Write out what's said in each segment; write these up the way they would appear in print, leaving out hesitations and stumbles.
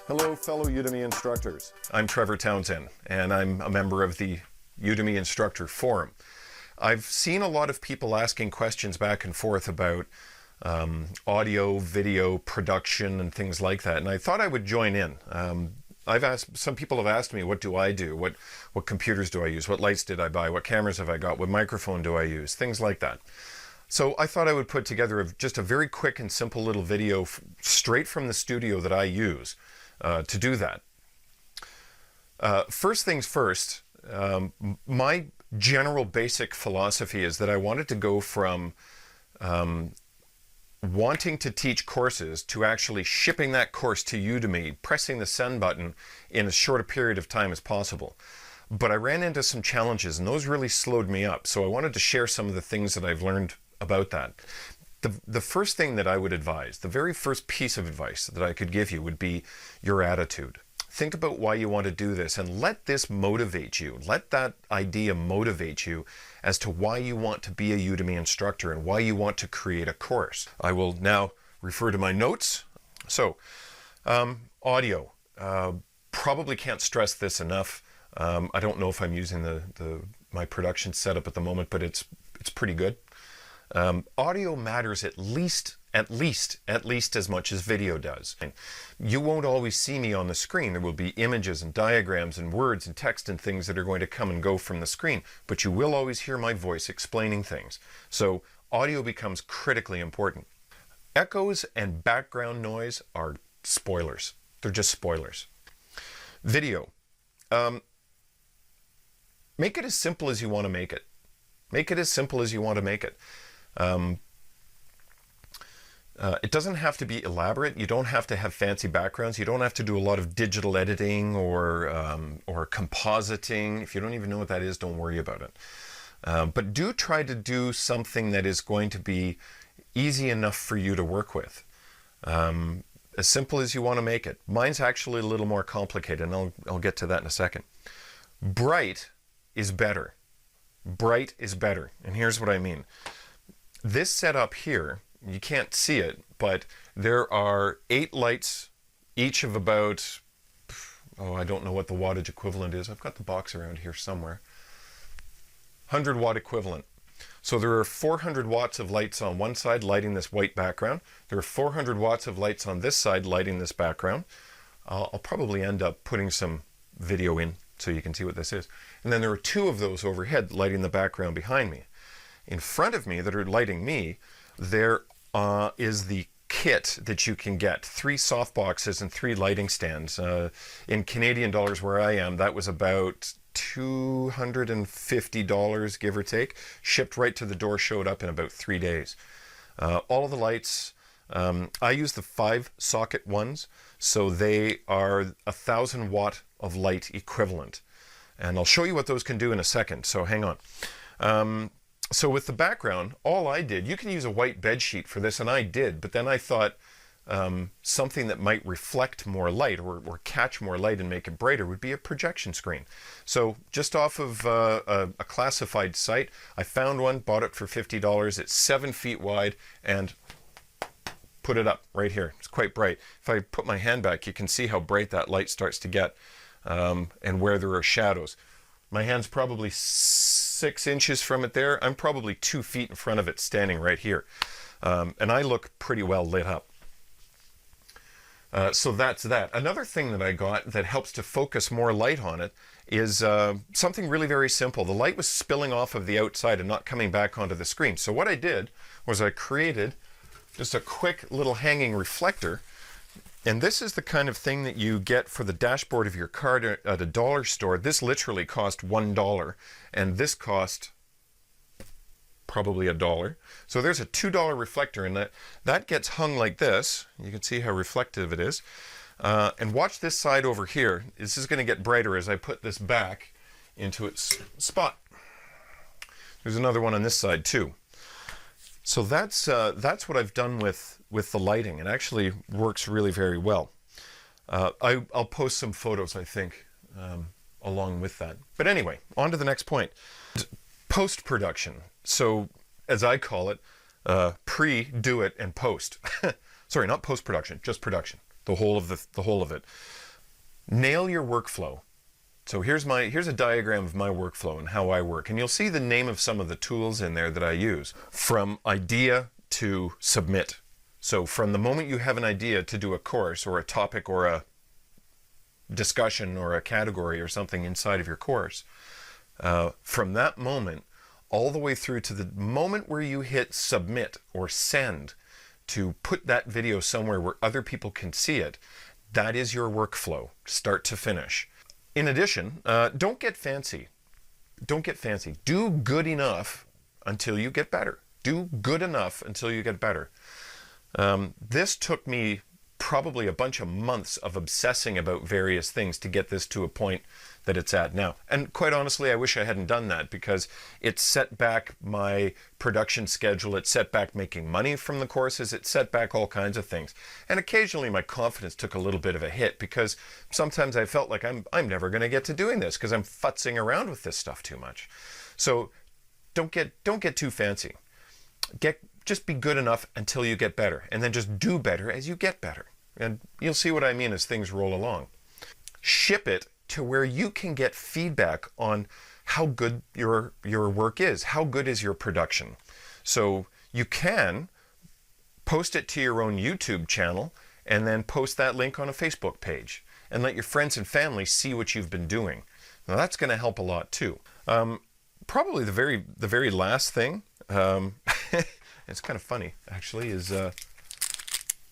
Hello, fellow Udemy instructors. I'm Trevor Townsend, and I'm a member of the Udemy Instructor Forum. I've seen a lot of people asking questions back and forth about audio, video, production, and things like that, and I thought I would join in. Some people have asked me, what do I do? What computers do I use? What lights did I buy? What cameras have I got? What microphone do I use? Things like that. So I thought I would put together just a very quick and simple little video straight from the studio that I use to do that. First things first, my general basic philosophy is that I wanted to go from wanting to teach courses to actually shipping that course to Udemy, pressing the send button in as short a period of time as possible. But I ran into some challenges, and those really slowed me up. So I wanted to share some of the things that I've learned about that. The first thing that I would advise, the very first piece of advice that I could give you would be your attitude. Think about why you want to do this and let this motivate you. Let that idea motivate you as to why you want to be a Udemy instructor and why you want to create a course. I will now refer to my notes. So, audio. Probably can't stress this enough. I don't know if I'm using my production setup at the moment, but it's pretty good. Audio matters at least as much as video does. You won't always see me on the screen. There will be images and diagrams and words and text and things that are going to come and go from the screen, but you will always hear my voice explaining things. So audio becomes critically important. Echoes and background noise are spoilers. They're just spoilers. Video. Make it as simple as you want to make it. Make it as simple as you want to make it. It doesn't have to be elaborate. You don't have to have fancy backgrounds. You don't have to do a lot of digital editing or compositing. If you don't even know what that is, don't worry about it. But do try to do something that is going to be easy enough for you to work with. As simple as you want to make it. Mine's actually a little more complicated, and I'll get to that in a second. Bright is better. Bright is better. And here's what I mean. This setup here, you can't see it, but there are 8 lights, each of about, I don't know what the wattage equivalent is. I've got the box around here somewhere. 100 watt equivalent. So there are 400 watts of lights on one side lighting this white background. There are 400 watts of lights on this side lighting this background. I'll probably end up putting some video in so you can see what this is. And then there are 2 of those overhead lighting the background behind me. In front of me that are lighting me, there is the kit that you can get. 3 soft boxes and 3 lighting stands. In Canadian dollars where I am, that was about $250, give or take. Shipped right to the door, showed up in about 3 days. All of the lights, I use the 5 socket ones, so they are 1,000 watt of light equivalent. And I'll show you what those can do in a second, so hang on. So with the background, all I did, you can use a white bed sheet for this, and I did, but then I thought something that might reflect more light or catch more light and make it brighter would be a projection screen. So just off of a classified site, I found one, bought it for $50. It's 7 feet wide, and put it up right here. It's quite bright. If I put my hand back, you can see how bright that light starts to get and where there are shadows. My hand's probably 6 inches from it there. I'm probably 2 feet in front of it standing right here. And I look pretty well lit up. So that's that. Another thing that I got that helps to focus more light on it is something really very simple. The light was spilling off of the outside and not coming back onto the screen. So what I did was I created just a quick little hanging reflector. And this is the kind of thing that you get for the dashboard of your car at a dollar store. This literally cost $1, and this cost probably $1. So there's a $2 reflector, and that gets hung like this. You can see how reflective it is. And watch this side over here. This is going to get brighter as I put this back into its spot. There's another one on this side too. So that's what I've done with the lighting. It actually works really very well. I'll post some photos, I think, along with that. But anyway, on to the next point. Post-production. So, as I call it, pre, do it, and post. Sorry, not post-production, just production. the whole of it. Nail your workflow. So here's a diagram of my workflow and how I work. And you'll see the name of some of the tools in there that I use. From idea to submit. So from the moment you have an idea to do a course or a topic or a discussion or a category or something inside of your course, from that moment all the way through to the moment where you hit submit or send to put that video somewhere where other people can see it, that is your workflow, start to finish. In addition, don't get fancy. Don't get fancy. Do good enough until you get better. Do good enough until you get better. This took me probably a bunch of months of obsessing about various things to get this to a point that it's at now. And quite honestly, I wish I hadn't done that, because it set back my production schedule, it set back making money from the courses, it set back all kinds of things. And occasionally my confidence took a little bit of a hit, because sometimes I felt like I'm never going to get to doing this because I'm futzing around with this stuff too much. So don't get too fancy. Just be good enough until you get better, and then just do better as you get better. And you'll see what I mean as things roll along. Ship it to where you can get feedback on how good your work is. How good is your production? So you can post it to your own YouTube channel and then post that link on a Facebook page and let your friends and family see what you've been doing. Now that's going to help a lot too. Probably the very last thing, it's kind of funny actually, is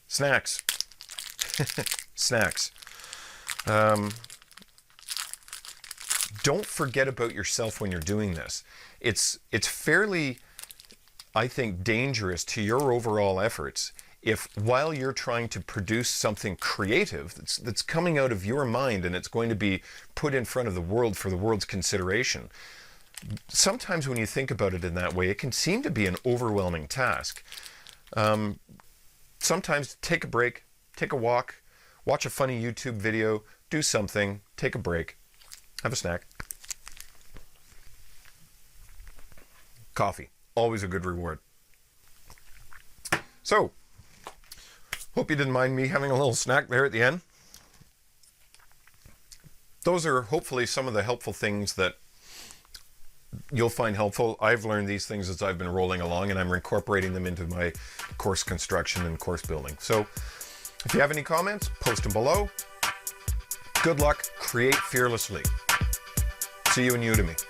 snacks. Snacks. Don't forget about yourself when you're doing this. It's fairly, I think, dangerous to your overall efforts if, while you're trying to produce something creative that's coming out of your mind and it's going to be put in front of the world for the world's consideration, sometimes when you think about it in that way, it can seem to be an overwhelming task. Sometimes take a break, take a walk, watch a funny YouTube video, do something, take a break, have a snack. Coffee, always a good reward. So, hope you didn't mind me having a little snack there at the end. Those are hopefully some of the helpful things that you'll find helpful. I've learned these things as I've been rolling along, and I'm incorporating them into my course construction and course building. So if you have any comments, post them below. Good luck. Create fearlessly. See you in Udemy.